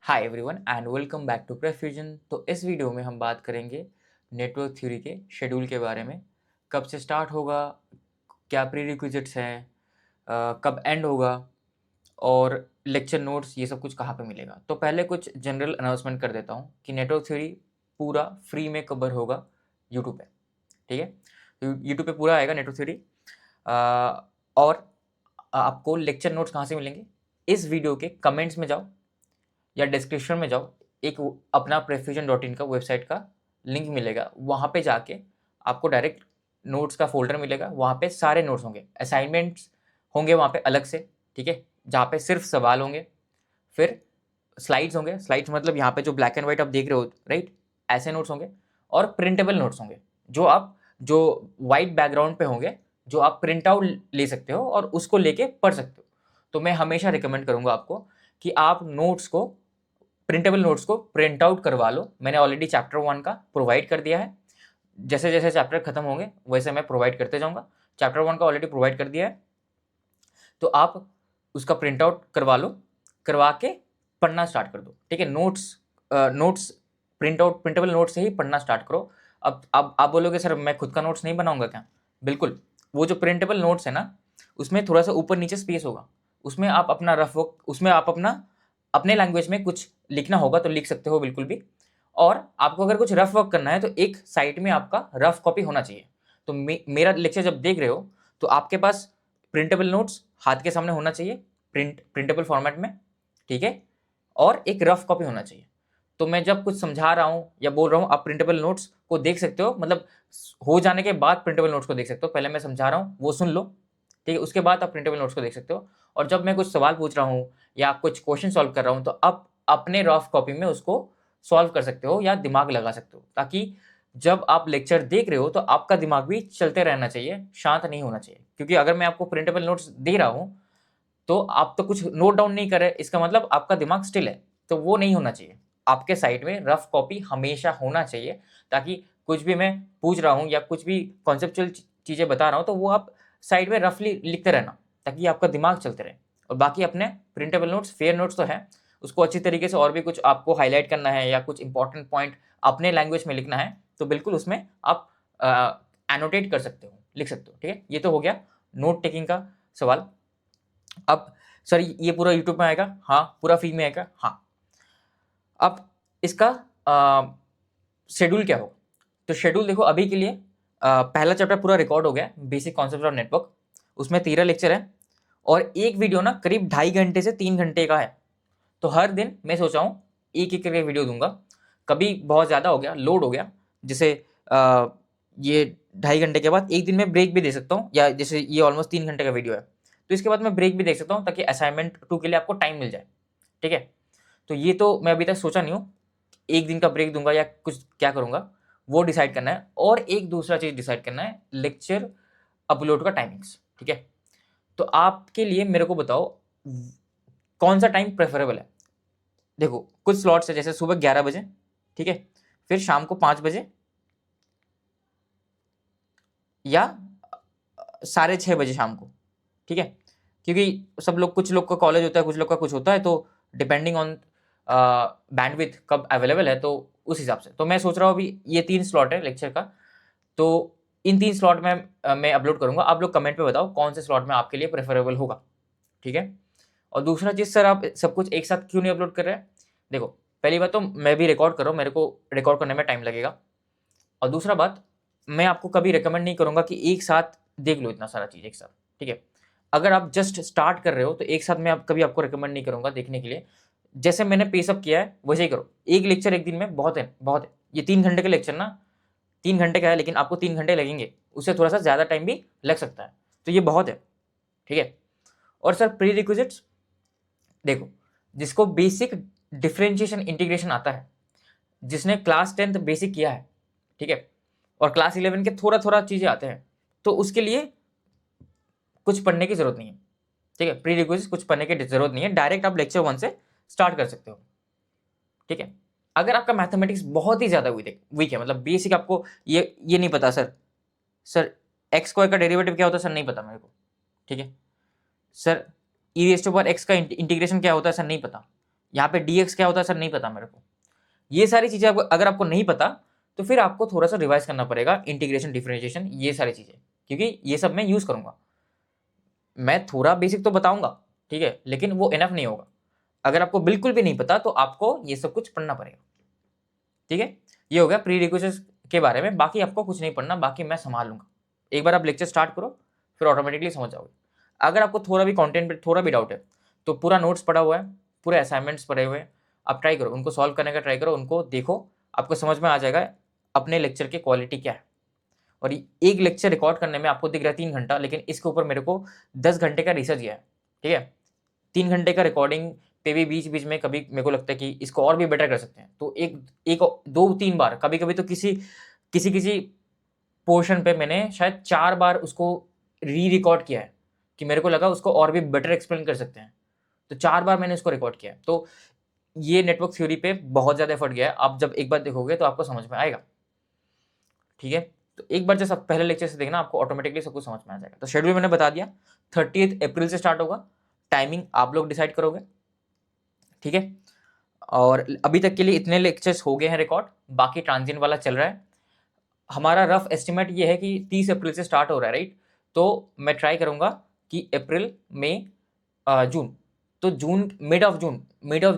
Hi everyone and welcome back to Prefusion. तो इस video में हम बात करेंगे नेटवर्क थ्योरी के शेड्यूल के बारे में। कब से स्टार्ट होगा, क्या प्री रिक्विजिट्स हैं, कब एंड होगा और लेक्चर नोट्स ये सब कुछ कहाँ पे मिलेगा। तो पहले कुछ जनरल अनाउंसमेंट कर देता हूँ कि नेटवर्क थ्योरी पूरा फ्री में कवर होगा यूट्यूब पे। ठीक है, तो यूट्यूब पे पूरा आएगा नेटवर्क थ्योरी। और आपको लेक्चर नोट्स कहाँ से मिलेंगे? इस वीडियो के कमेंट्स में जाओ या डिस्क्रिप्शन में जाओ, एक अपना prefusion.in का वेबसाइट का लिंक मिलेगा, वहाँ पे जाके आपको डायरेक्ट नोट्स का फोल्डर मिलेगा। वहाँ पे सारे नोट्स होंगे, असाइनमेंट्स होंगे वहाँ पे अलग से, ठीक है, जहाँ पे सिर्फ सवाल होंगे। फिर स्लाइड्स होंगे, स्लाइड्स मतलब यहाँ पे जो ब्लैक एंड व्हाइट आप देख रहे हो, राइट, ऐसे नोट्स होंगे। और प्रिंटेबल नोट्स होंगे जो वाइट बैकग्राउंड पे होंगे, जो आप प्रिंट आउट ले सकते हो और उसको लेके पढ़ सकते हो। तो मैं हमेशा रिकमेंड करूँगा आपको कि आप नोट्स को, प्रिंटेबल नोट्स को प्रिंट आउट करवा लो। मैंने ऑलरेडी चैप्टर 1 का प्रोवाइड कर दिया है। जैसे जैसे चैप्टर खत्म होंगे वैसे मैं प्रोवाइड करते जाऊंगा। चैप्टर 1 का ऑलरेडी प्रोवाइड कर दिया है, तो आप उसका प्रिंट आउट करवा लो, करवा के पढ़ना स्टार्ट कर दो। ठीक है, नोट्स प्रिंटेबल नोट्स से ही पढ़ना स्टार्ट करो। अब आप बोलोगे सर मैं खुद का नोट्स नहीं बनाऊंगा क्या? बिल्कुल, वो जो प्रिंटेबल नोट्स है ना, उसमें थोड़ा सा ऊपर नीचे स्पेस होगा, उसमें आप अपना रफ वर्क, उसमें आप अपने लैंग्वेज में कुछ लिखना होगा तो लिख सकते हो बिल्कुल भी। और आपको अगर कुछ रफ वर्क करना है तो एक साइड में आपका रफ कॉपी होना चाहिए। तो मेरा लेक्चर जब देख रहे हो तो आपके पास प्रिंटेबल नोट्स हाथ के सामने होना चाहिए, प्रिंटेबल फॉर्मेट में, ठीक है, और एक रफ कॉपी होना चाहिए। तो मैं जब कुछ समझा रहा हूँ या बोल रहा हूँ, आप प्रिंटेबल नोट्स को देख सकते हो, मतलब हो जाने के बाद प्रिंटेबल नोट्स को देख सकते हो। पहले मैं समझा रहा हूँ वो सुन लो, ठीक है, उसके बाद आप प्रिंटेबल नोट्स को देख सकते हो। और जब मैं कुछ सवाल पूछ रहा हूँ या कुछ क्वेश्चन सॉल्व कर रहा हूँ तो आप अपने रफ कॉपी में उसको सॉल्व कर सकते हो या दिमाग लगा सकते हो, ताकि जब आप लेक्चर देख रहे हो तो आपका दिमाग भी चलते रहना चाहिए, शांत नहीं होना चाहिए। क्योंकि अगर मैं आपको प्रिंटेबल नोट्स दे रहा हूँ तो आप तो कुछ नोट डाउन नहीं कर रहे, इसका मतलब आपका दिमाग स्टिल है, तो वो नहीं होना चाहिए। आपके साइड में रफ कॉपी हमेशा होना चाहिए, ताकि कुछ भी मैं पूछ रहा हूँ या कुछ भी कॉन्सेप्चुअल चीज़ें बता रहा हूँ तो वो आप साइड में रफली लिखते रहना, ताकि आपका दिमाग चलते रहे। और बाकी अपने प्रिंटेबल नोट्स, फेयर नोट्स तो है, उसको अच्छी तरीके से और भी कुछ आपको हाईलाइट करना है या कुछ इंपॉर्टेंट पॉइंट अपने लैंग्वेज में लिखना है तो बिल्कुल उसमें आप एनोटेट कर सकते हो, लिख सकते हो। ठीक है, ये तो हो गया नोट टेकिंग का सवाल। अब सर ये पूरा यूट्यूब में आएगा? हाँ, पूरा फ्री में आएगा। हाँ, अब इसका शेड्यूल क्या हो? तो शेड्यूल देखो, अभी के लिए पहला चैप्टर पूरा रिकॉर्ड हो गया, बेसिक कॉन्सेप्ट ऑफ नेटवर्क। उसमें 13 लेक्चर है और एक वीडियो ना करीब 2.5 घंटे से 3 घंटे का है। तो हर दिन मैं सोचा हूँ एक एक करके वीडियो दूंगा। कभी बहुत ज़्यादा हो गया, लोड हो गया, जैसे ये 2.5 घंटे के बाद एक दिन में ब्रेक भी दे सकता हूँ, या जैसे ये ऑलमोस्ट 3 घंटे का वीडियो है तो इसके बाद मैं ब्रेक भी दे सकता हूँ, ताकि असाइनमेंट 2 के लिए आपको टाइम मिल जाए। ठीक है, तो ये तो मैं अभी तक सोचा नहीं हूँ, एक दिन का ब्रेक दूंगा या कुछ क्या करूँगा, वो डिसाइड करना है। और एक दूसरा चीज़ डिसाइड करना है, लेक्चर अपलोड का टाइमिंग्स। ठीक है, तो आपके लिए मेरे को बताओ कौन सा टाइम प्रेफरेबल है। देखो कुछ स्लॉट्स है, जैसे सुबह 11 बजे, ठीक है, फिर शाम को 5 बजे, या 6:30 बजे शाम को। ठीक है, क्योंकि सब लोग, कुछ लोग का कॉलेज होता है, कुछ लोग का कुछ होता है, तो डिपेंडिंग ऑन बैंडविड्थ कब अवेलेबल है, तो उस हिसाब से। तो मैं सोच रहा हूँ अभी ये 3 स्लॉट है लेक्चर का, तो इन 3 स्लॉट में मैं अपलोड करूंगा। आप लोग कमेंट पे बताओ कौन से स्लॉट में आपके लिए प्रेफरेबल होगा। ठीक है, और दूसरा चीज़, सर आप सब कुछ एक साथ क्यों नहीं अपलोड कर रहे हैं? देखो, पहली बात तो मैं भी रिकॉर्ड कर रहा हूँ, मेरे को रिकॉर्ड करने में टाइम लगेगा। और दूसरा बात, मैं आपको कभी रिकमेंड नहीं करूँगा कि एक साथ देख लो इतना सारा चीज़ एक साथ। ठीक है, अगर आप जस्ट स्टार्ट कर रहे हो तो एक साथ मैं कभी आपको रिकमेंड नहीं करूँगा देखने के लिए। जैसे मैंने पेसअप किया है वैसे ही करो। एक लेक्चर एक दिन में बहुत है, बहुत है। ये 3 घंटे का लेक्चर ना, 3 घंटे का है, लेकिन आपको 3 घंटे लगेंगे, उससे थोड़ा सा ज़्यादा टाइम भी लग सकता है, तो ये बहुत है। ठीक है, और सर प्री रिक्विजिट्स, देखो, जिसको बेसिक डिफरेंशिएशन इंटीग्रेशन आता है, जिसने क्लास 10th बेसिक किया है, ठीक है, और क्लास 11 के थोड़ा थोड़ा चीज़ें आते हैं, तो उसके लिए कुछ पढ़ने की जरूरत नहीं है। ठीक है, प्री रिक्विजिट कुछ पढ़ने की जरूरत नहीं है, डायरेक्ट आप लेक्चर 1 से स्टार्ट कर सकते हो। ठीक है, अगर आपका मैथमेटिक्स बहुत ही ज़्यादा वीक है, मतलब बेसिक आपको ये नहीं पता, सर एक्स स्क्वायर का डेरिवेटिव क्या होता है, सर नहीं पता मेरे को। ठीक है, sir e raised to power x का इंटीग्रेशन क्या होता है, सर नहीं पता, यहाँ पे dx क्या होता है सर नहीं पता मेरे को। ये सारी चीज़ें आपको अगर आपको नहीं पता तो फिर आपको थोड़ा सा रिवाइज करना पड़ेगा, इंटीग्रेशन, डिफरेंशिएशन, ये सारी चीज़ें, क्योंकि ये सब मैं यूज़ करूँगा। मैं थोड़ा बेसिक तो बताऊँगा, ठीक है, लेकिन वो इनफ नहीं होगा। अगर आपको बिल्कुल भी नहीं पता तो आपको ये सब कुछ पढ़ना पड़ेगा, ठीक है। ये हो गया प्री रिक्विजिट्स के बारे में। बाकी आपको कुछ नहीं पढ़ना, बाकी मैं संभाल लूँगा। एक बार आप लेक्चर स्टार्ट करो फिर ऑटोमेटिकली समझ जाओगे। अगर आपको थोड़ा भी कंटेंट पे थोड़ा भी डाउट है तो पूरा नोट्स पड़ा हुआ है, पूरे असाइनमेंट्स पड़े हुए हैं, आप ट्राई करो, उनको सॉल्व करने का ट्राई करो, उनको देखो, आपको समझ में आ जाएगा अपने लेक्चर की क्वालिटी क्या है। और एक लेक्चर रिकॉर्ड करने में आपको दिख रहा है 3 घंटा, लेकिन इसके ऊपर मेरे को 10 घंटे का रिसर्च किया है, ठीक है। 3 घंटे का रिकॉर्डिंग पे भी बीच-बीच में कभी मेरे को लगता है कि इसको और भी बेटर कर सकते हैं। तो एक एक 2-3 बार, कभी-कभी तो किसी पोर्शन पे मैंने शायद 4 बार उसको री-रिकॉर्ड किया है कि मेरे को लगा उसको और भी बेटर एक्सप्लेन कर सकते हैं। तो 4 बार मैंने उसको रिकॉर्ड किया है। तो ये नेटवर्क थ्योरी पे बहुत ज़्यादा एफर्ट गया है। आप जब एक बार देखोगे तो आपको समझ में आएगा, ठीक है। तो एक बार जैसे पहले लेक्चर से देखना, आपको ऑटोमेटिकली सब कुछ समझ में आ जाएगा। तो शेड्यूल मैंने बता दिया, 30th अप्रैल से स्टार्ट होगा, टाइमिंग आप लोग डिसाइड करोगे, ठीक है। और अभी तक के लिए इतने लेक्चर्स हो गए हैं रिकॉर्ड, बाकी ट्रांजिएंट वाला चल रहा है। हमारा रफ एस्टिमेट ये है कि 30 अप्रैल से स्टार्ट हो रहा है, राइट। तो मैं ट्राई करूंगा कि अप्रैल, मई, जून, तो जून, मिड ऑफ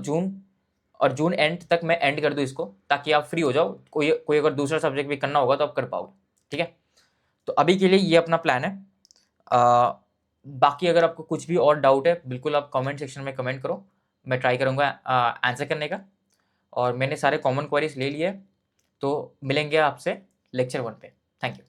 जून और जून एंड तक मैं एंड कर दूं इसको, ताकि आप फ्री हो जाओ। कोई कोई अगर दूसरा सब्जेक्ट भी करना होगा तो आप कर पाओगे, ठीक है। तो अभी के लिए ये अपना प्लान है। बाकी अगर आपको कुछ भी और डाउट है बिल्कुल आप कमेंट सेक्शन में कमेंट करो, मैं ट्राई करूँगा आंसर करने का। और मैंने सारे कॉमन क्वेरीज ले लिए, तो मिलेंगे आपसे लेक्चर 1 पे। Thank you.